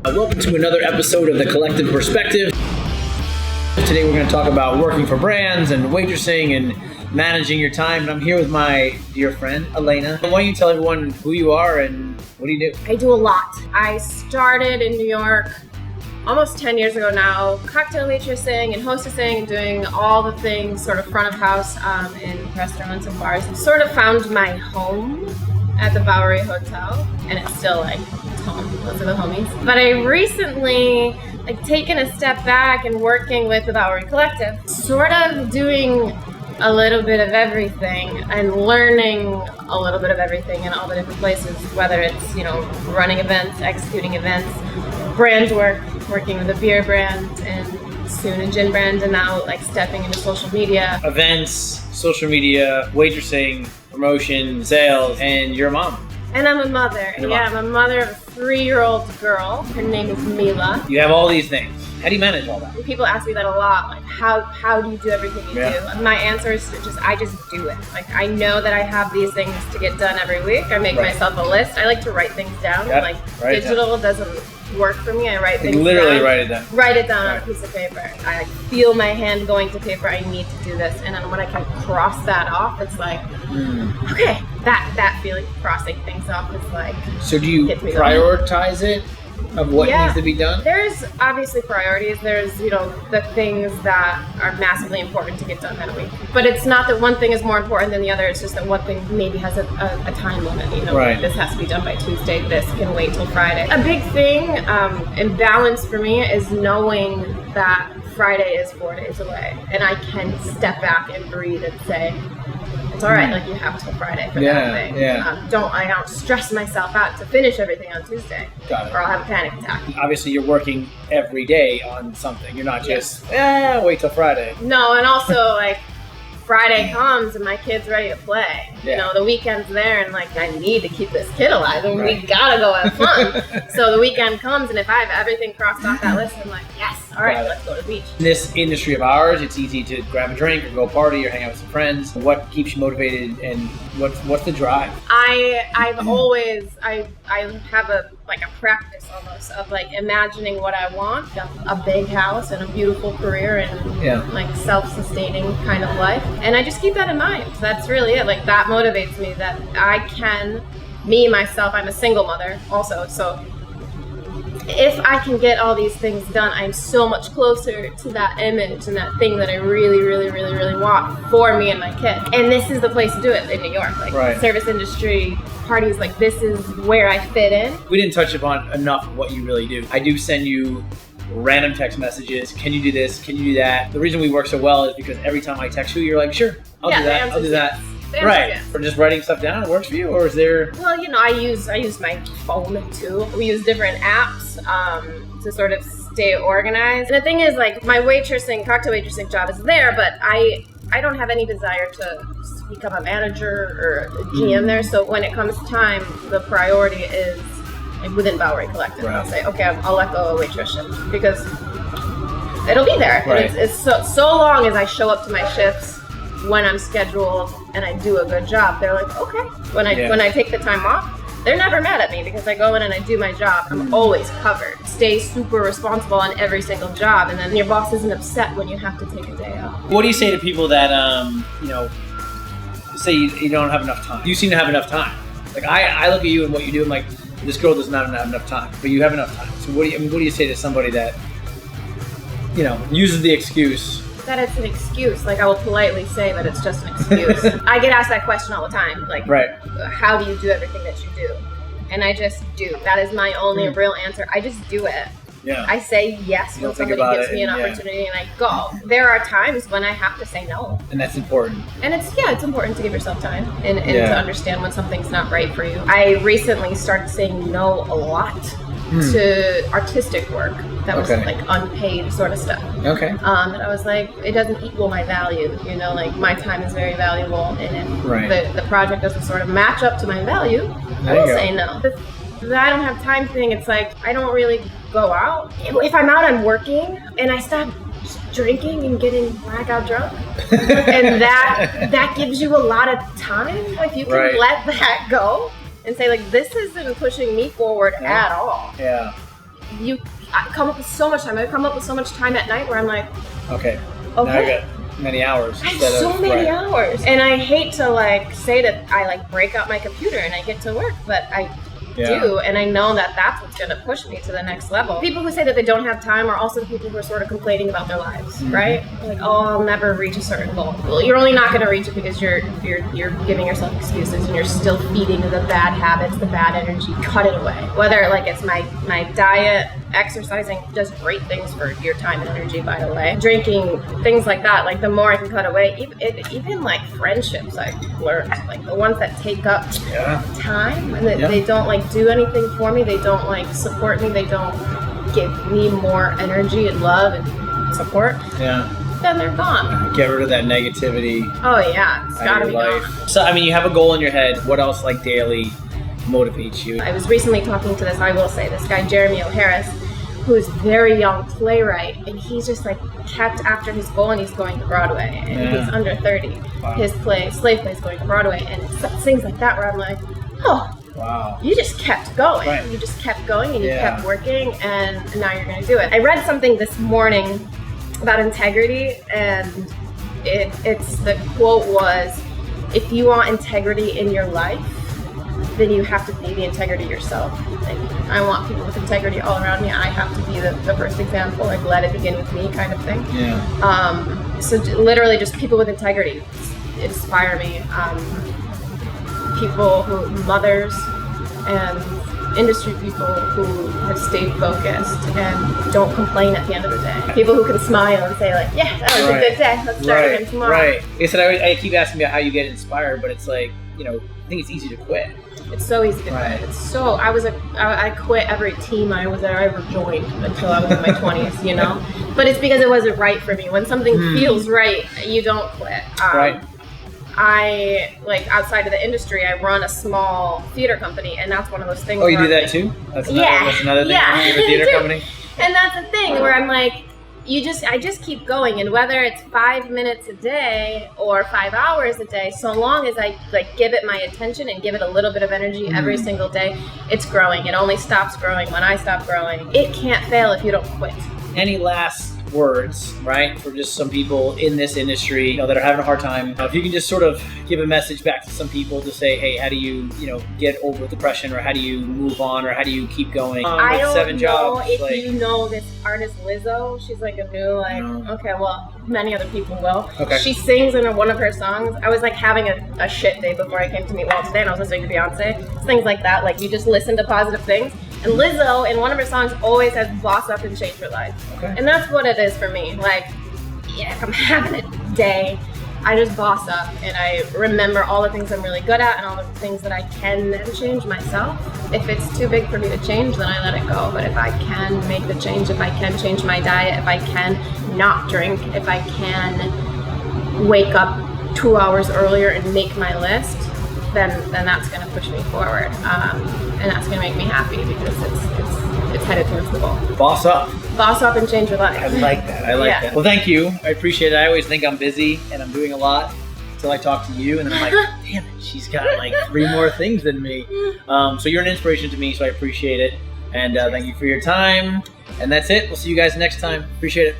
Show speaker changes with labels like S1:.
S1: Welcome to another episode of The Collective Perspective. Today we're going to talk about working for brands and waitressing and managing your time. And I'm here with my dear friend, Alaina. Why don't you tell everyone who you are and what do you do?
S2: I do a lot. I started in New York almost 10 years ago now, cocktail waitressing and hostessing and doing all the things sort of front of house in restaurants and bars. And sort of found my home at the Bowery Hotel, and it's still like home. Those are the homies. But I recently taken a step back and working with the Bowery Collective, sort of doing a little bit of everything and learning a little bit of everything in all the different places, whether it's, running events, executing events, brand work, working with a beer brand and soon a gin brand, and now stepping into social media.
S1: Events, social media, waitressing, promotion, sales, and you're a mom.
S2: And I'm a mother. I'm a mother of a 3-year-old girl. Her name is Mila.
S1: You have all these things. How do you manage all that?
S2: People ask me that a lot. How do you do everything you do? And my answer is I just do it. I know that I have these things to get done every week. I make myself a list. I like to write things down. Digital doesn't work for me. I write things
S1: literally
S2: down.
S1: wait it down.
S2: Write it down on a piece of paper. I feel my hand going to paper. I need to do this. And then when I can cross that off, it's okay, that feeling of crossing things off is
S1: So do you prioritize it of what needs to be done?
S2: There's obviously priorities. There's, the things that are massively important to get done that week. But it's not that one thing is more important than the other. It's just that one thing maybe has a time limit. This has to be done by Tuesday. This can wait till Friday. A big thing and balance for me is knowing that Friday is 4 days away. And I can step back and breathe and say, it's all right, you have till Friday for that thing. I don't stress myself out to finish everything on Tuesday.
S1: Got it.
S2: Or I'll have a panic attack.
S1: Obviously, you're working every day on something. You're not just, wait till Friday.
S2: No, and also, Friday comes and my kid's ready to play. The weekend's there and I need to keep this kid alive and we gotta go have fun. So the weekend comes and if I have everything crossed off that list, I'm yes, all right, let's go to the beach.
S1: In this industry of ours, it's easy to grab a drink or go party or hang out with some friends. What keeps you motivated and what's the drive?
S2: I have a practice almost of imagining what I want, a big house and a beautiful career and self-sustaining kind of life. And I just keep that in mind. That's really it. That motivates me that I can, myself, I'm a single mother also. So if I can get all these things done, I'm so much closer to that image and that thing that I really, really, really, really want for me and my kid. And this is the place to do it in New York. Service industry, parties, this is where I fit in.
S1: We didn't touch upon enough of what you really do. I do send you random text messages. Can you do this? Can you do that? The reason we work so well is because every time I text you, you're like, sure, I'll do that. I'll do that. Right. For just writing stuff down, it works for you, or is there?
S2: Well, I use my phone too. We use different apps to sort of stay organized. And the thing is, my cocktail waitressing job is there, but I don't have any desire to become a manager or a GM there. So when it comes time, the priority is within Bowery Collective. Right. I'll say, okay, I'll let go of waitressing because it'll be there. Right. It's so long as I show up to my shifts when I'm scheduled and I do a good job, they're okay. When I take the time off, they're never mad at me because I go in and I do my job. I'm always covered. Stay super responsible on every single job, and then your boss isn't upset when you have to take a day off.
S1: What do you say to people that say you don't have enough time? You seem to have enough time. I look at you and what you do, I'm this girl does not have enough time, but you have enough time. So what do you say to somebody that uses the excuse?
S2: That it's an excuse. I will politely say that it's just an excuse. I get asked that question all the time. How do you do everything that you do? And I just do. That is my only real answer. I just do it. Yeah. I say yes when somebody gives me an opportunity and I go. There are times when I have to say no.
S1: And that's important.
S2: And it's important to give yourself time and to understand when something's not right for you. I recently started saying no a lot to artistic work that was unpaid sort of stuff.
S1: Okay.
S2: And I was it doesn't equal my value, my time is very valuable and if the project doesn't sort of match up to my value, I will say no. The I don't have time thing, it's I don't really go out. If I'm out, I'm working and I stop drinking and getting blackout drunk. And that gives you a lot of time. If you can let that go and say, this isn't pushing me forward at all.
S1: Yeah.
S2: I come up with so much time. I come up with so much time at night where I'm like,
S1: okay. Now I got many hours.
S2: I have so many hours. And I hate to like say that I like break out my computer and I get to work, but I do, and I know that that's what's going to push me to the next level. People who say that they don't have time are also the people who are sort of complaining about their lives, right? Like, oh, I'll never reach a certain goal. Well, you're only not going to reach it because you're giving yourself excuses and you're still feeding the bad habits, the bad energy. Cut it away. Whether like it's my diet, exercising does great things for your time and energy, by the way. Drinking, things like that. Like the more I can cut away, even like friendships I've learned, like the ones that take up time and they don't like do anything for me, they don't like support me, they don't give me more energy and love and support, then they're gone.
S1: Get rid of that negativity.
S2: Oh yeah, it's gotta be gone.
S1: So I mean, you have a goal in your head. What else like daily motivates you?
S2: I was recently talking to this guy Jeremy O'Harris, who's a very young playwright, and he's just like kept after his goal, and he's going to Broadway, and he's under 30.
S1: Wow.
S2: His play, Slave Play, is going to Broadway, and things like that where I'm like, oh,
S1: wow. You
S2: just kept going. Right. You just kept going and you kept working, and now you're going to do it. I read something this morning about integrity, and it's the quote was, if you want integrity in your life, then you have to be the integrity yourself. Like, I want people with integrity all around me. I have to be the first example, like let it begin with me kind of thing. Yeah. So literally just people with integrity inspire me. People mothers and industry people who have stayed focused and don't complain at the end of the day. People who can smile and say like, yeah, that was a good day. Let's start again tomorrow.
S1: Right. I said I keep asking about how you get inspired, but it's like, I think it's easy to quit.
S2: It's so easy to quit. It's so I quit every team I ever joined until I was in my 20s, But it's because it wasn't right for me. When something feels right, you don't quit.
S1: Right.
S2: I outside of the industry, I run a small theater company, and that's one of those things.
S1: Oh, you do that too? That's another thing.
S2: Yeah,
S1: you have a theater company.
S2: And that's the thing where I'm like, I just keep going, and whether it's 5 minutes a day or 5 hours a day, so long as I give it my attention and give it a little bit of energy every single day, it's growing. It only stops growing when I stop growing. It can't fail if you don't quit.
S1: Any last words, right, for just some people in this industry, that are having a hard time? If you can just sort of give a message back to some people to say, hey, how do you, get over depression, or how do you move on, or how do you keep going?
S2: I don't
S1: 7
S2: know
S1: jobs,
S2: if you know this artist Lizzo. She's like a new, okay, well, many other people will. Okay. She sings in one of her songs. I was having a shit day before I came to meet Walt today, and I was listening to Beyonce. Things like that, you just listen to positive things. And Lizzo, in one of her songs, always has boss up and change your life. Okay. And that's what it is for me. If I'm having a day, I just boss up and I remember all the things I'm really good at and all the things that I can then change myself. If it's too big for me to change, then I let it go. But if I can make the change, if I can change my diet, if I can not drink, if I can wake up 2 hours earlier and make my list, then that's going to push me forward, and that's going to make me happy because it's headed towards the goal. Boss up and change your life.
S1: I like that. That. Well, thank you. I appreciate it. I always think I'm busy and I'm doing a lot until I talk to you, and then I'm like, damn it, she's got 3 more things than me. So you're an inspiration to me, so I appreciate it. And thank you for your time. And that's it. We'll see you guys next time. Appreciate it.